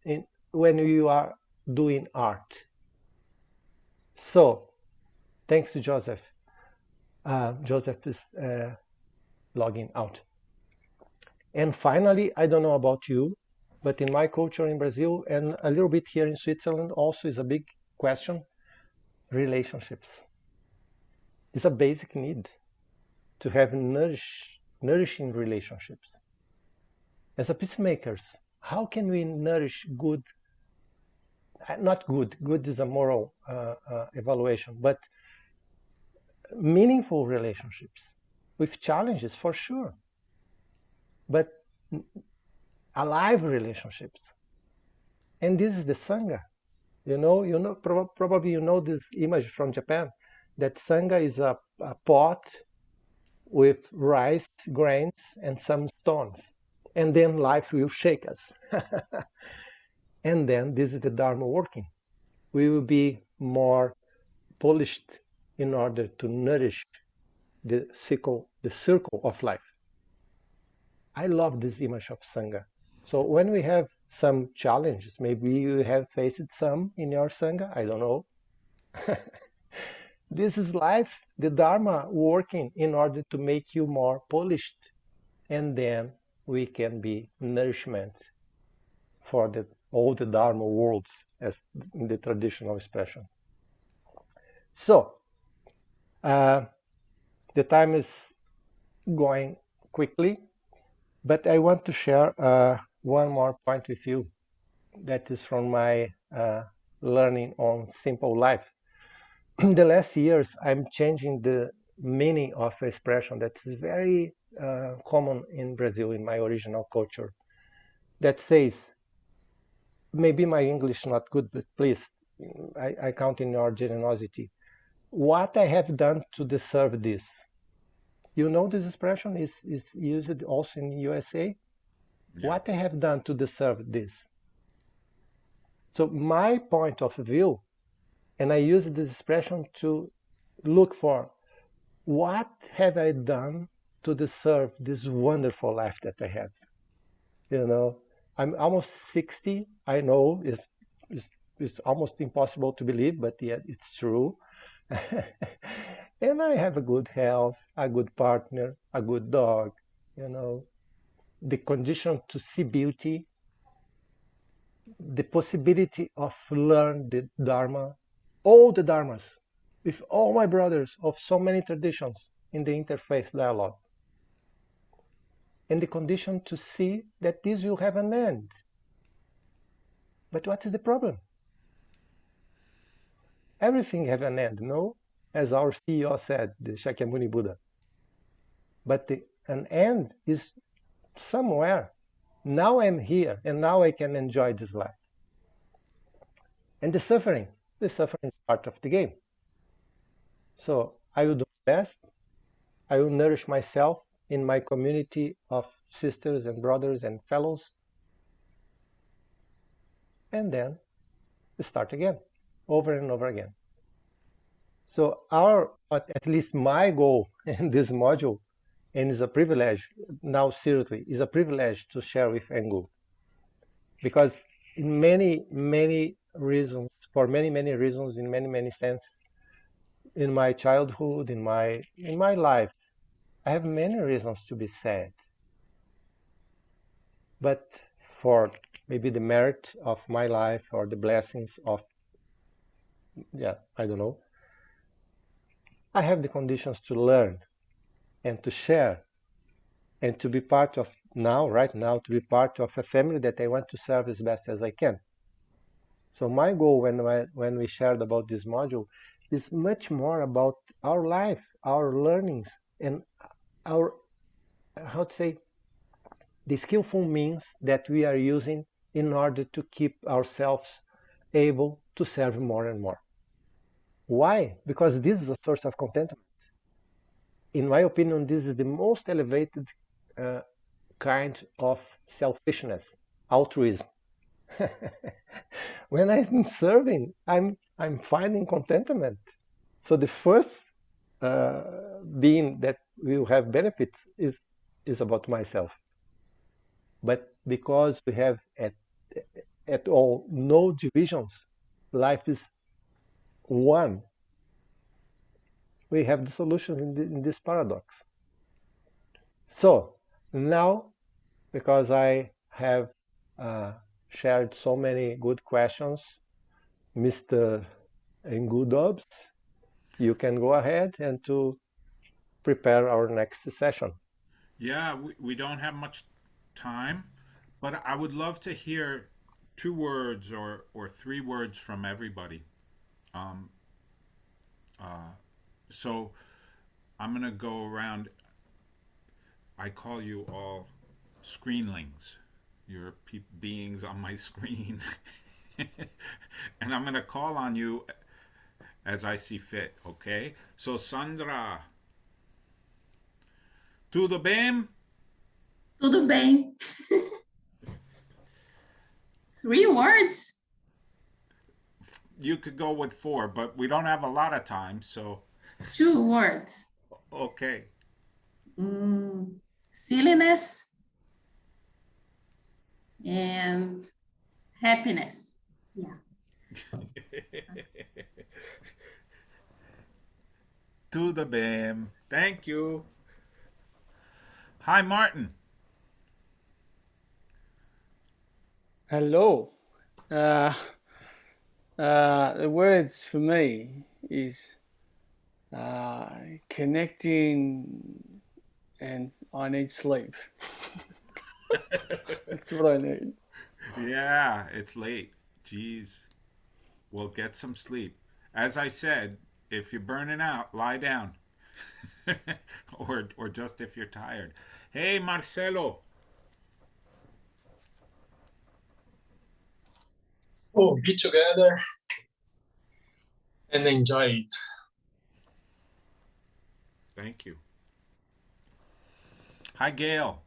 when you are doing art. So, thanks to Joseph. Joseph is logging out. And finally, I don't know about you, but in my culture in Brazil and a little bit here in Switzerland also is a big question, relationships. It's a basic need to have nourishing relationships. As a peacemakers, how can we nourish good, not good, good is a moral evaluation, but meaningful relationships with challenges for sure, but alive relationships. And this is the Sangha. Probably you know this image from Japan, that Sangha is a pot with rice grains and some stones. And then life will shake us. And then this is the Dharma working. We will be more polished in order to nourish the circle of life. I love this image of Sangha. So when we have some challenges, maybe you have faced some in your Sangha, I don't know. This is life, the Dharma working in order to make you more polished. And then we can be nourishment for all the Dharma worlds, as in the traditional expression. So, the time is going quickly, but I want to share one more point with you that is from my learning on simple life. The last years, I'm changing the meaning of expression that is very common in Brazil, in my original culture, that says, maybe my English not good, but please, I count in your generosity. what I have done to deserve this. You know, this expression is used also in USA. Yeah. What I have done to deserve this. So my point of view, and I use this expression to look for what have I done to deserve this wonderful life that I have. You know, I'm almost 60. I know it's almost impossible to believe, but yet it's true. And I have a good health, a good partner, a good dog, you know, the condition to see beauty, the possibility of learn the Dharma, all the Dharmas, with all my brothers of so many traditions in the interfaith dialogue. And the condition to see that this will have an end. But what is the problem? Everything have an end, no? As our CEO said, the Shakyamuni Buddha. But an end is somewhere. Now I'm here, and now I can enjoy this life. And the suffering is part of the game. So I will do my best. I will nourish myself in my community of sisters and brothers and fellows. And then start again, over and over again. So at least my goal in this module, and is a privilege, now seriously, is a privilege to share with Engu. Because in many reasons, for many reasons, in many senses, in my childhood, in my life, I have many reasons to be sad. But for maybe the merit of my life or the blessings of, I don't know, I have the conditions to learn and to share and to be part of right now, to be part of a family that I want to serve as best as I can. So my goal when we shared about this module is much more about our life, our learnings, and our, how to say, the skillful means that we are using in order to keep ourselves able to serve more and more. Why? Because this is a source of contentment. In my opinion, this is the most elevated kind of selfishness, altruism. When I'm serving, I'm finding contentment. So the first being that will have benefits is about myself. But because we have at all no divisions, life is one. We have the solutions in this paradox. So now, because I have shared so many good questions, Mr. Engu Dobbs, you can go ahead and to prepare our next session. Yeah, we don't have much time, but I would love to hear 2 words or 3 words from everybody. So I'm going to go around. I call you all screenlings. You're beings on my screen. And I'm going to call on you as I see fit, okay? So Sandra, tudo bem? Tudo bem. 3 words? You could go with 4, but we don't have a lot of time, so 2 words. okay. Silliness and happiness. Yeah. Tudo bem. Thank you. Hi, Martin. Hello. The words for me is connecting, and I need sleep. That's what I need. Yeah, it's late. Jeez. Well, get some sleep. As I said, if you're burning out, lie down. or just if you're tired. Hey, Marcelo. Oh, be together and enjoy it. Thank you. Hi, Gail.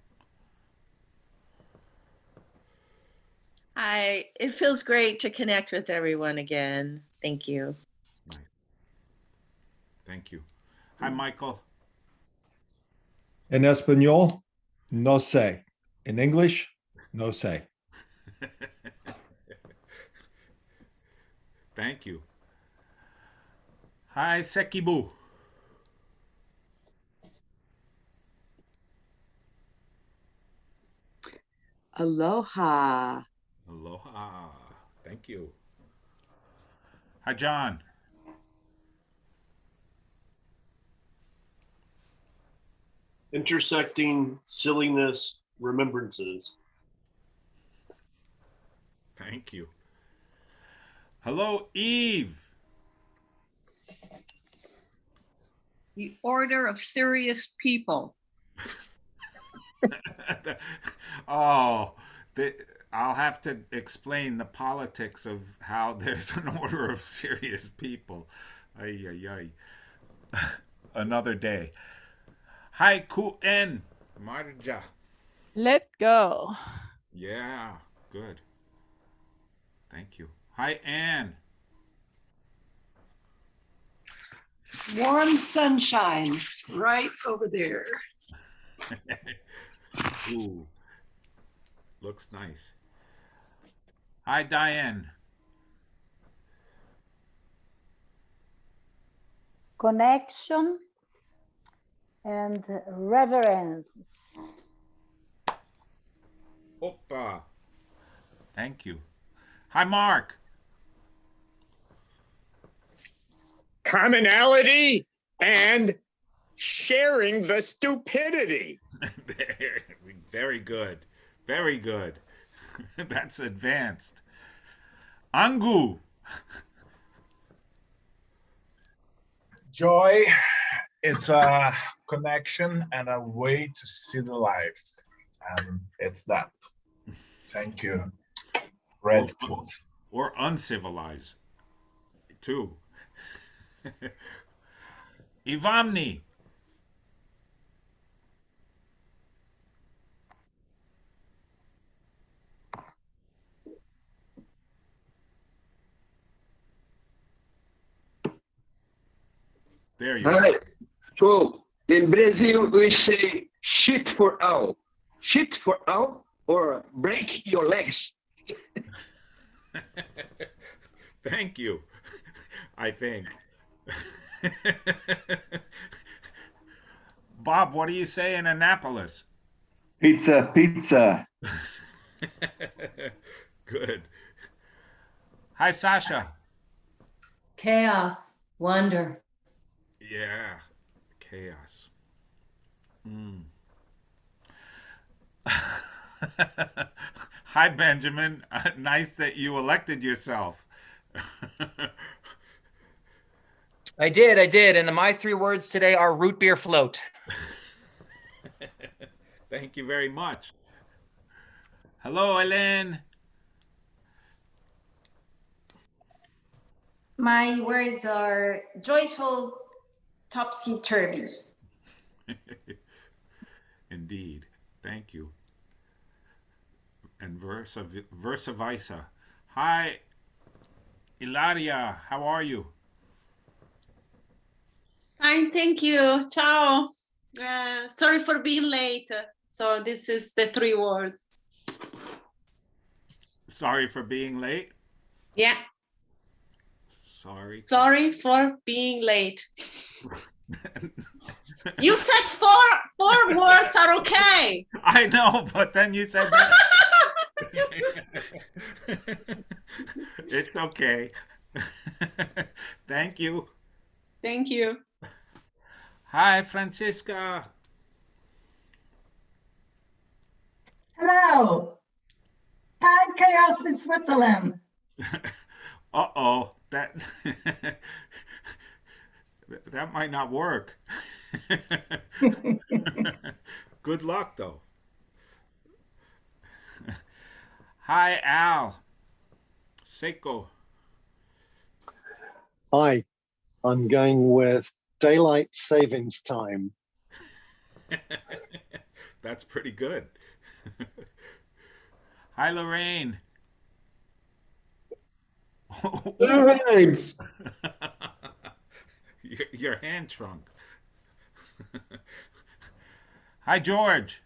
Hi, it feels great to connect with everyone again. Thank you. Nice. Thank you. Hi, Michael. En español, no sé. In English, no sé. Thank you. Hi, Sekibu. Aloha. Aloha. Thank you. Hi, John. Intersecting silliness, remembrances. Thank you. Hello, Eve. The order of serious people. Oh, I'll have to explain the politics of how there's an order of serious people. Ay, ay, ay. Another day. Hi, Ku-en. Marja. Let go. Yeah, good. Thank you. Hi, Anne. Warm sunshine right over there. Ooh, looks nice. Hi, Diane. Connection and reverence. Opa. Thank you. Hi, Mark. Commonality and sharing the stupidity. Very good. Very good. That's advanced. Engu. Joy, it's a connection and a way to see the life. And it's that. Thank you. Gratitude. Or uncivilized, too. Ivamni. There you Hi. go. So in Brazil, we say shit for all. Shit for all or break your legs. Thank you. I think. Bob, what do you say in Annapolis? Pizza, pizza. Good. Hi, Sasha. Chaos, wonder. Yeah, chaos. Hi, Benjamin. Nice that you elected yourself. I did. And my 3 words today are root beer float. Thank you very much. Hello, Ellen. My words are joyful, topsy-turvy. Indeed. Thank you. And versa versa. Hi, Ilaria. How are you? Fine, thank you. Ciao. Sorry for being late. So this is the 3 words. Sorry for being late. Yeah. Sorry. Sorry for being late. You said four words are okay. I know, but then you said that. It's okay. Thank you. Thank you. Hi, Francisca. Hello. Time chaos in Switzerland. Uh-oh. That that might not work. Good luck, though. Hi, Al. Seiko. Hi, I'm going with daylight savings time. That's pretty good. Hi, Lorraine. Thanks. Your hand shrunk. Hi, George.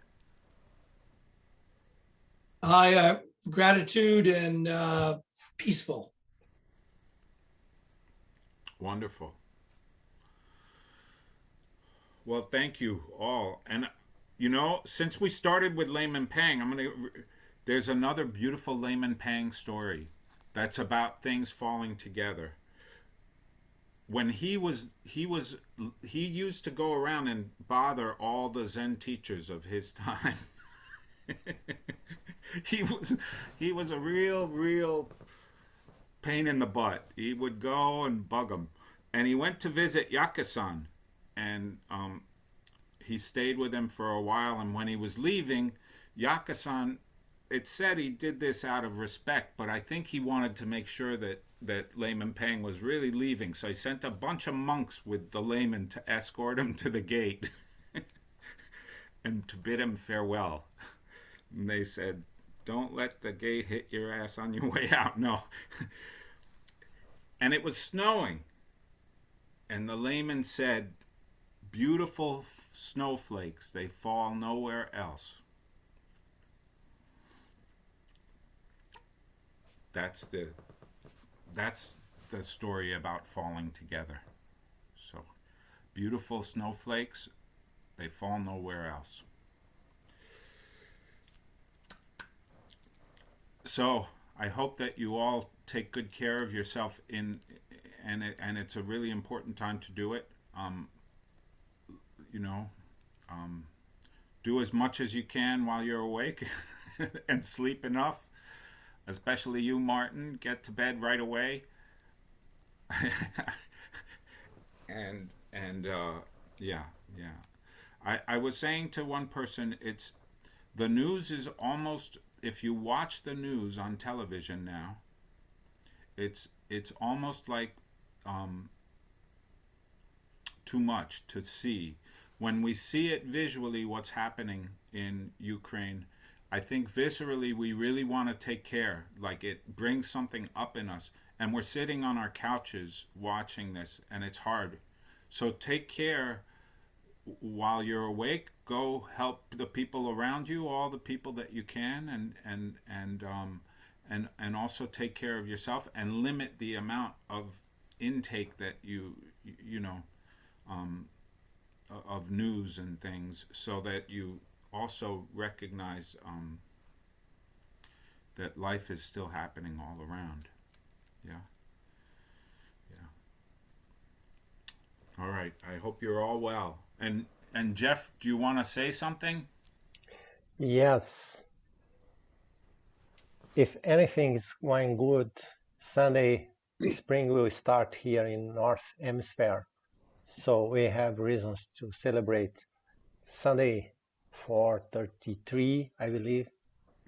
Hi, gratitude and peaceful. Wonderful. Well, thank you all. And you know, since we started with Layman Pang, there's another beautiful Layman Pang story that's about things falling together. When he used to go around and bother all the Zen teachers of his time. he was a real pain in the butt. He would go and bug them. And he went to visit Yakusan, and he stayed with him for a while. And when he was leaving, Yakusan, it said he did this out of respect, but I think he wanted to make sure that Layman Pang was really leaving. So he sent a bunch of monks with the layman to escort him to the gate and to bid him farewell. And they said, don't let the gate hit your ass on your way out. No. And it was snowing. And the layman said, beautiful snowflakes, they fall nowhere else. That's the story about falling together. So, beautiful snowflakes, they fall nowhere else. So, I hope that you all take good care of yourself and it's a really important time to do it. Do as much as you can while you're awake and sleep enough. Especially you, Martin, get to bed right away. I was saying to one person, the news is almost, if you watch the news on television now, it's almost like too much to see. When we see it visually, what's happening in Ukraine, I think viscerally we really want to take care. Like, it brings something up in us, and we're sitting on our couches watching this, and it's hard. So take care while you're awake. Go help the people around you, all the people that you can, and also take care of yourself and limit the amount of intake that of news and things, so that you also recognize that life is still happening all around. Yeah. All right. I hope you're all well. And Jeff, do you want to say something? Yes. If anything is going good, Sunday spring will start here in North Hemisphere. So we have reasons to celebrate. Sunday 4:33, I believe,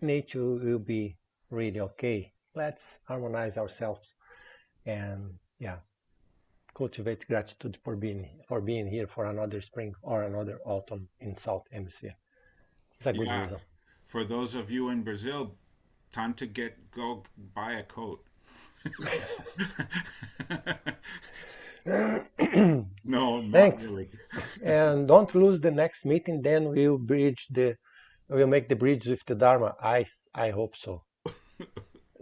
nature will be really okay. Let's harmonize ourselves and cultivate gratitude for being here for another spring or another autumn in South Hemisphere. It's a good reason. For those of you in Brazil, time to go buy a coat. No, not thanks. Really. And don't lose the next meeting. Then we'll make the bridge with the Dharma. I hope so.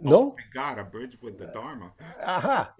No? Oh my God, a bridge with the Dharma. Aha.